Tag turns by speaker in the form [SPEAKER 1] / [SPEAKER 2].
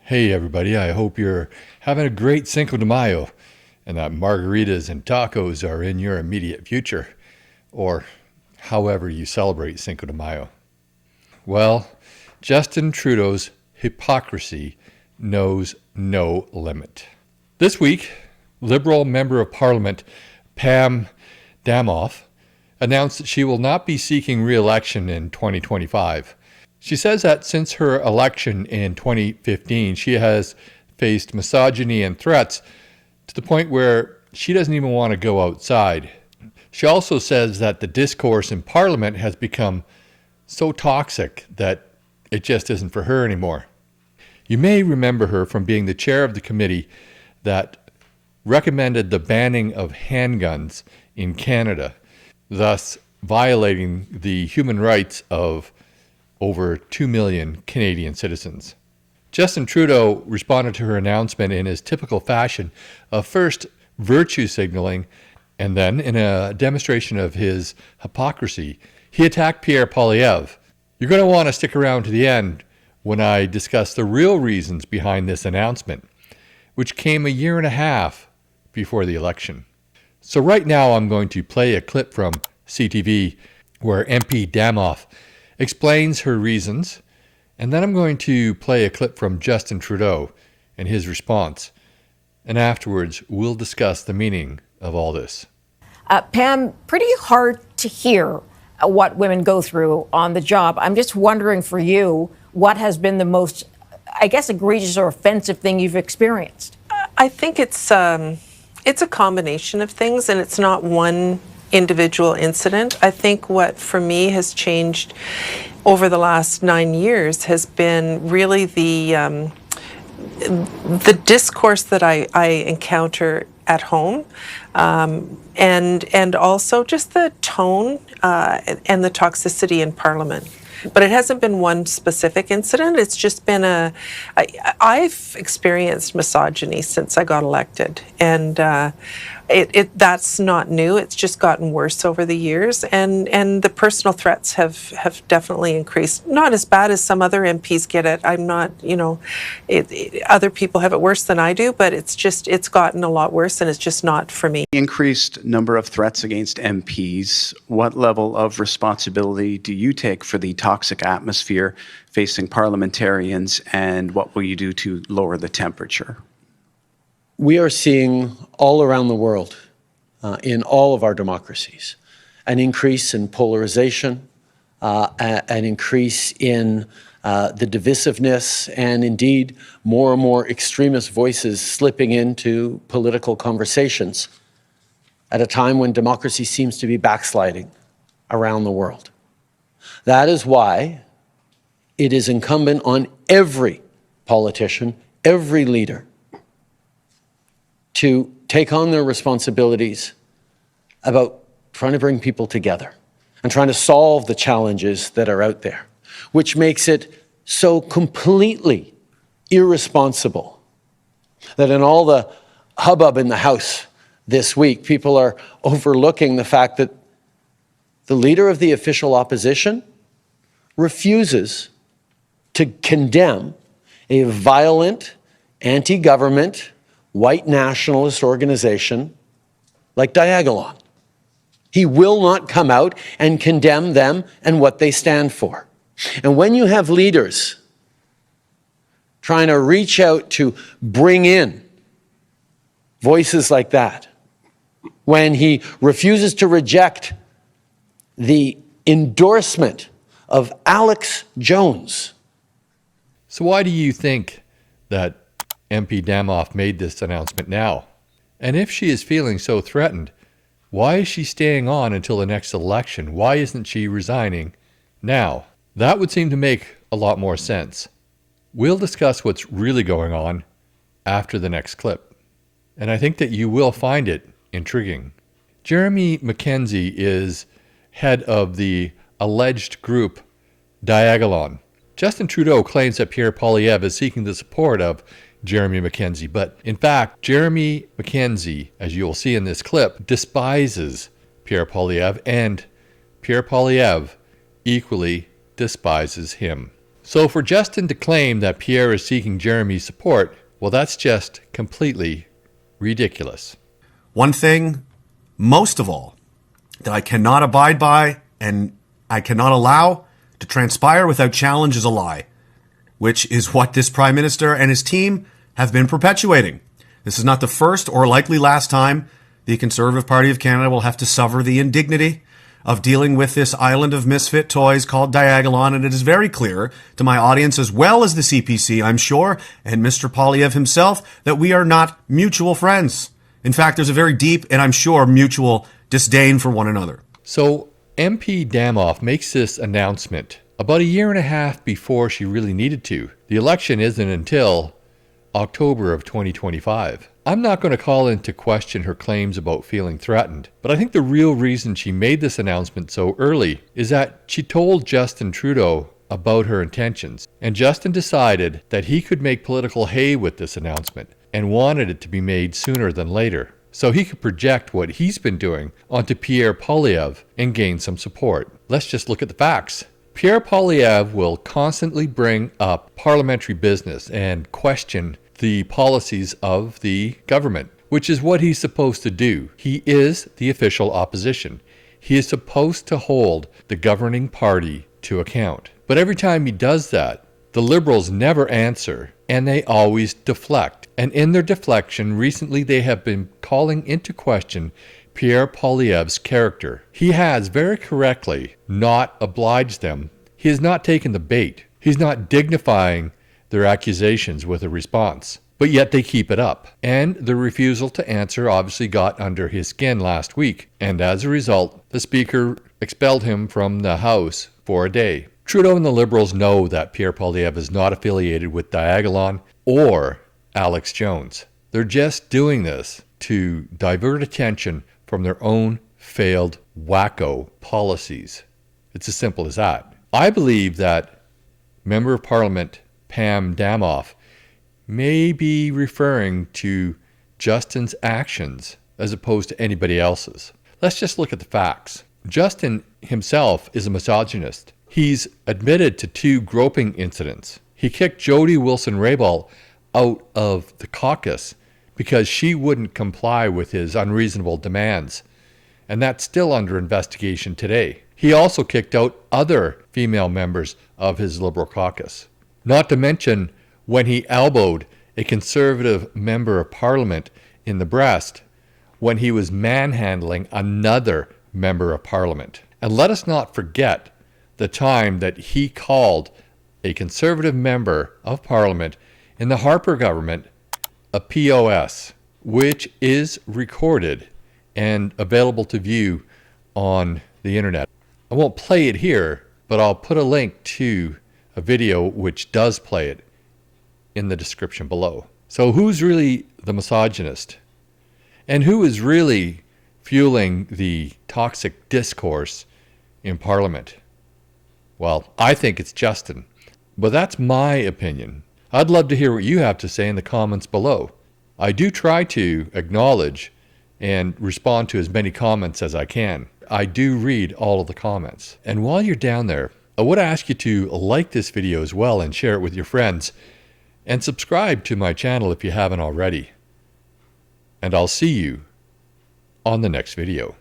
[SPEAKER 1] Hey everybody, I hope you're having a great Cinco de Mayo and that margaritas and tacos are in your immediate future, or however you celebrate Cinco de Mayo. Well, Justin Trudeau's hypocrisy knows no limit. This week, Liberal Member of Parliament Pam DAMOFF announced that she will not be seeking re-election in 2025. She says that since her election in 2015, she has faced misogyny and threats to the point where she doesn't even want to go outside. She also says that the discourse in Parliament has become so toxic that it just isn't for her anymore. You may remember her from being the chair of the committee that recommended the banning of handguns in Canada, thus violating the human rights of over 2 million Canadian citizens. Justin Trudeau responded to her announcement in his typical fashion of first virtue signaling, and then, in a demonstration of his hypocrisy, he attacked Pierre Poilievre. You're going to want to stick around to the end when I discuss the real reasons behind this announcement, which came a year and a half before the election. So right now I'm going to play a clip from CTV where MP DAMOFF explains her reasons, and then I'm going to play a clip from Justin Trudeau and his response. And afterwards, we'll discuss the meaning of all this.
[SPEAKER 2] Pam, pretty hard to hear what women go through on the job. I'm just wondering for you, what has been the most, I guess, egregious or offensive thing you've experienced?
[SPEAKER 3] I think it's a combination of things, and it's not one individual incident. I think what for me has changed over the last 9 years has been really the discourse that I encounter at home, and also just the tone and the toxicity in Parliament. But it hasn't been one specific incident. It's just been I've experienced misogyny since I got elected, and that's not new. It's just gotten worse over the years, and the personal threats have definitely increased. Not as bad as some other MPs get it. I'm not, other people have it worse than I do, but it's gotten a lot worse, and it's just not for me.
[SPEAKER 4] Increased number of threats against MPs. What level of responsibility do you take for the toxic atmosphere facing parliamentarians, and what will you do to lower the temperature?
[SPEAKER 5] We are seeing all around the world, in all of our democracies, an increase in polarization, an increase in the divisiveness, and indeed more and more extremist voices slipping into political conversations at a time when democracy seems to be backsliding around the world. That is why it is incumbent on every politician, every leader, to take on their responsibilities about trying to bring people together and trying to solve the challenges that are out there, which makes it so completely irresponsible that in all the hubbub in the House this week, people are overlooking the fact that the leader of the official opposition refuses to condemn a violent, anti-government, white nationalist organization like Diagolon. He will not come out and condemn them and what they stand for. And when you have leaders trying to reach out to bring in voices like that, when he refuses to reject the endorsement of Alex Jones.
[SPEAKER 1] So why do you think that MP DAMOFF made this announcement now? And if she is feeling so threatened, why is she staying on until the next election? Why isn't she resigning now? That would seem to make a lot more sense. We'll discuss what's really going on after the next clip, and I think that you will find it intriguing. Jeremy MacKenZie is head of the alleged group Diagolon. Justin Trudeau claims that Pierre Poilievre is seeking the support of Jeremy MacKenZie, but in fact, Jeremy MacKenzie, as you'll see in this clip, despises Pierre Poilievre, and Pierre Poilievre equally despises him. So for Justin to claim that Pierre is seeking Jeremy's support, well, that's just completely ridiculous.
[SPEAKER 6] One thing, most of all, that I cannot abide by and I cannot allow to transpire without challenge is a lie, which is what this Prime Minister and his team have been perpetuating. This is not the first or likely last time the Conservative Party of Canada will have to suffer the indignity of dealing with this island of misfit toys called Diagolon, and it is very clear to my audience as well as the CPC, I'm sure, and Mr. Poilievre himself, that we are not mutual friends. In fact, there's a very deep and I'm sure mutual disdain for one another.
[SPEAKER 1] So MP DAMOFF makes this announcement about a year and a half before she really needed to. The election isn't until October of 2025. I'm not going to call into question her claims about feeling threatened, but I think the real reason she made this announcement so early is that she told Justin Trudeau about her intentions, and Justin decided that he could make political hay with this announcement and wanted it to be made sooner than later, so he could project what he's been doing onto Pierre Poilievre and gain some support. Let's just look at the facts. Pierre Poilievre will constantly bring up parliamentary business and question the policies of the government, which is what he's supposed to do. He is the official opposition. He is supposed to hold the governing party to account. But every time he does that, the Liberals never answer, and they always deflect. And in their deflection, recently they have been calling into question Pierre Poilievre's character. He has very correctly not obliged them. He has not taken the bait. He's not dignifying their accusations with a response. But yet they keep it up. And the refusal to answer obviously got under his skin last week. And as a result, the Speaker expelled him from the House for a day. Trudeau and the Liberals know that Pierre Poilievre is not affiliated with Diagolon or Alex Jones. They're just doing this to divert attention from their own failed wacko policies. It's as simple as that. I believe that Member of Parliament Pam DAMOFF may be referring to Justin's actions as opposed to anybody else's. Let's just look at the facts. Justin himself is a misogynist. He's admitted to 2 groping incidents. He kicked Jody Wilson-Raybould out of the caucus because she wouldn't comply with his unreasonable demands, and that's still under investigation today. He also kicked out other female members of his Liberal caucus. Not to mention when he elbowed a Conservative member of Parliament in the breast when he was manhandling another member of Parliament. And let us not forget the time that he called a Conservative member of Parliament in the Harper government a POS, which is recorded and available to view on the internet. I won't play it here, but I'll put a link to a video which does play it in the description below. So who's really the misogynist? And who is really fueling the toxic discourse in Parliament? Well, I think it's Justin, but that's my opinion. I'd love to hear what you have to say in the comments below. I do try to acknowledge and respond to as many comments as I can. I do read all of the comments. And while you're down there, I would ask you to like this video as well and share it with your friends, and subscribe to my channel if you haven't already. And I'll see you on the next video.